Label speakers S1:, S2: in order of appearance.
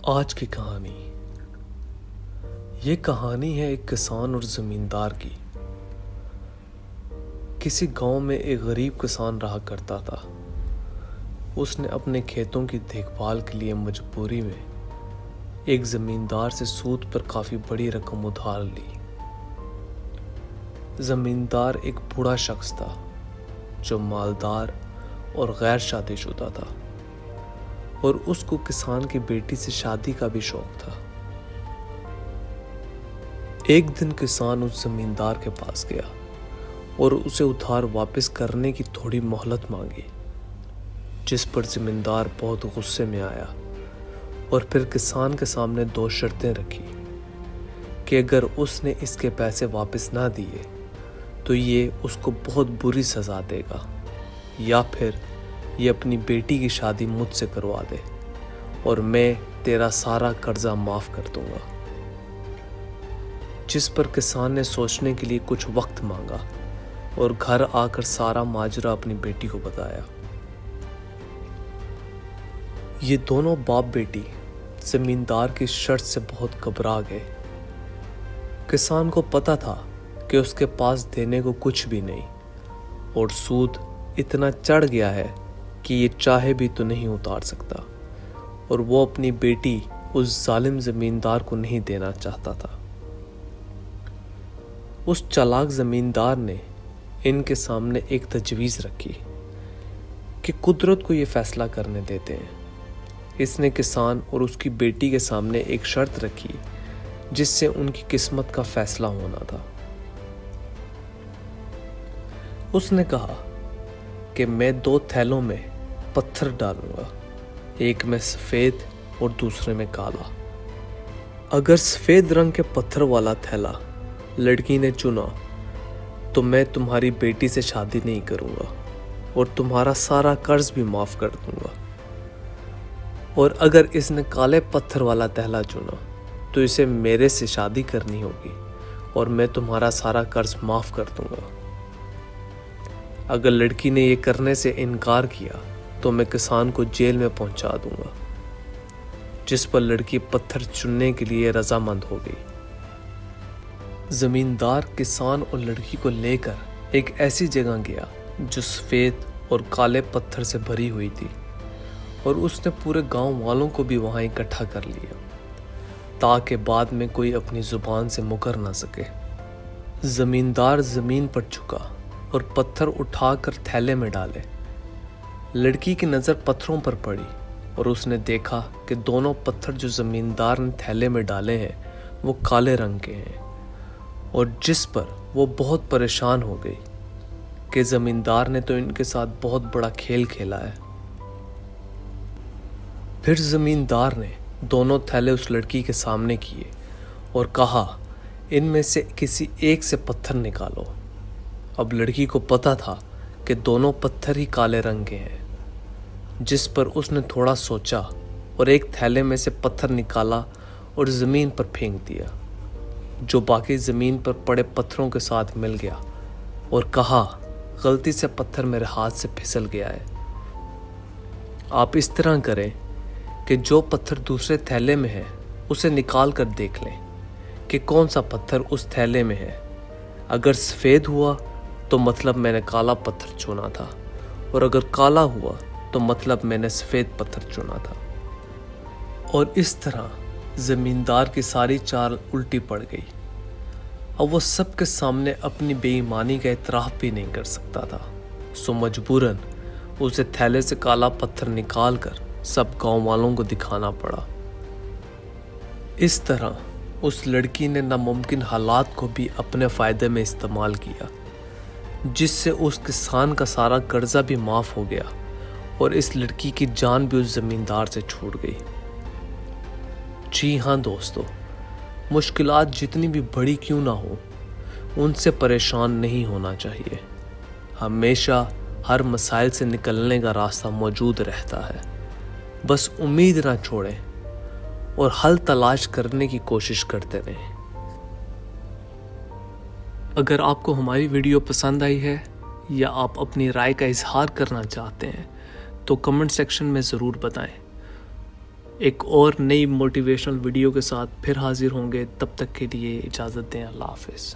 S1: آج کی کہانی یہ کہانی ہے ایک کسان اور زمیندار کی۔ کسی گاؤں میں ایک غریب کسان رہا کرتا تھا۔ اس نے اپنے کھیتوں کی دیکھ بھال کے لیے مجبوری میں ایک زمیندار سے سود پر کافی بڑی رقم ادھار لی۔ زمیندار ایک بوڑھا شخص تھا جو مالدار اور غیر شادی شدہ تھا، اور اس کو کسان کی بیٹی سے شادی کا بھی شوق تھا۔ ایک دن کسان اس زمیندار کے پاس گیا اور اسے ادھار واپس کرنے کی تھوڑی مہلت مانگی، جس پر زمیندار بہت غصے میں آیا اور پھر کسان کے سامنے 2 شرطیں رکھی کہ اگر اس نے اس کے پیسے واپس نہ دیے تو یہ اس کو بہت بری سزا دے گا، یا پھر یہ اپنی بیٹی کی شادی مجھ سے کروا دے اور میں تیرا سارا قرضہ معاف کر دوں گا۔ جس پر کسان نے سوچنے کے لیے کچھ وقت مانگا اور گھر آ کر سارا ماجرا اپنی بیٹی کو بتایا۔ یہ دونوں باپ بیٹی زمیندار کی شرط سے بہت گھبرا گئے۔ کسان کو پتا تھا کہ اس کے پاس دینے کو کچھ بھی نہیں، اور سود اتنا چڑھ گیا ہے کہ یہ چاہے بھی تو نہیں اتار سکتا، اور وہ اپنی بیٹی اس ظالم زمیندار کو نہیں دینا چاہتا تھا۔ اس چالاک زمیندار نے ان کے سامنے ایک تجویز رکھی کہ قدرت کو یہ فیصلہ کرنے دیتے ہیں۔ اس نے کسان اور اس کی بیٹی کے سامنے ایک شرط رکھی جس سے ان کی قسمت کا فیصلہ ہونا تھا۔ اس نے کہا کہ میں 2 تھیلوں میں پتھر ڈالوں گا، ایک میں سفید اور دوسرے میں کالا۔ اگر سفید رنگ کے پتھر والا تھیلا لڑکی نے چنا تو میں تمہاری بیٹی سے شادی نہیں کروں گا اور تمہارا سارا قرض بھی معاف کر دوں گا، اور اگر اس نے کالے پتھر والا تھیلا چنا تو اسے میرے سے شادی کرنی ہوگی اور میں تمہارا سارا قرض معاف کر دوں گا۔ اگر لڑکی نے یہ کرنے سے انکار کیا تو میں کسان کو جیل میں پہنچا دوں گا۔ جس پر لڑکی پتھر چننے کے لیے رضامند ہو گئی۔ زمیندار کسان اور لڑکی کو لے کر ایک ایسی جگہ گیا جو سفید اور کالے پتھر سے بھری ہوئی تھی، اور اس نے پورے گاؤں والوں کو بھی وہاں اکٹھا کر لیا تاکہ بعد میں کوئی اپنی زبان سے مکر نہ سکے۔ زمیندار زمین پر جھکا اور پتھر اٹھا کر تھیلے میں ڈالے۔ لڑکی کی نظر پتھروں پر پڑی اور اس نے دیکھا کہ دونوں پتھر جو زمیندار نے تھیلے میں ڈالے ہیں وہ کالے رنگ کے ہیں، اور جس پر وہ بہت پریشان ہو گئی کہ زمیندار نے تو ان کے ساتھ بہت بڑا کھیل کھیلا ہے۔ پھر زمیندار نے دونوں تھیلے اس لڑکی کے سامنے کیے اور کہا ان میں سے کسی ایک سے پتھر نکالو۔ اب لڑکی کو پتا تھا کہ دونوں پتھر ہی کالے رنگ کے ہیں، جس پر اس نے تھوڑا سوچا اور ایک تھیلے میں سے پتھر نکالا اور زمین پر پھینک دیا، جو باقی زمین پر پڑے پتھروں کے ساتھ مل گیا، اور کہا غلطی سے پتھر میرے ہاتھ سے پھسل گیا ہے۔ آپ اس طرح کریں کہ جو پتھر دوسرے تھیلے میں ہے اسے نکال کر دیکھ لیں کہ کون سا پتھر اس تھیلے میں ہے۔ اگر سفید ہوا تو مطلب میں نے کالا پتھر چنا تھا، اور اگر کالا ہوا تو مطلب میں نے سفید پتھر چنا تھا۔ اور اس طرح زمیندار کی ساری چال الٹی پڑ گئی۔ اب وہ سب کے سامنے اپنی بے ایمانی کا اعتراف بھی نہیں کر سکتا تھا، سو مجبوراً اسے تھیلے سے کالا پتھر نکال کر سب گاؤں والوں کو دکھانا پڑا۔ اس طرح اس لڑکی نے ناممکن حالات کو بھی اپنے فائدے میں استعمال کیا، جس سے اس کسان کا سارا قرضہ بھی معاف ہو گیا اور اس لڑکی کی جان بھی اس زمیندار سے چھوٹ گئی۔ جی ہاں دوستو، مشکلات جتنی بھی بڑی کیوں نہ ہو ان سے پریشان نہیں ہونا چاہیے۔ ہمیشہ ہر مسائل سے نکلنے کا راستہ موجود رہتا ہے، بس امید نہ چھوڑیں اور حل تلاش کرنے کی کوشش کرتے رہیں۔ اگر آپ کو ہماری ویڈیو پسند آئی ہے یا آپ اپنی رائے کا اظہار کرنا چاہتے ہیں تو کمنٹ سیکشن میں ضرور بتائیں۔ ایک اور نئی موٹیویشنل ویڈیو کے ساتھ پھر حاضر ہوں گے. تب تک کے لیے اجازت دیں. اللہ حافظ.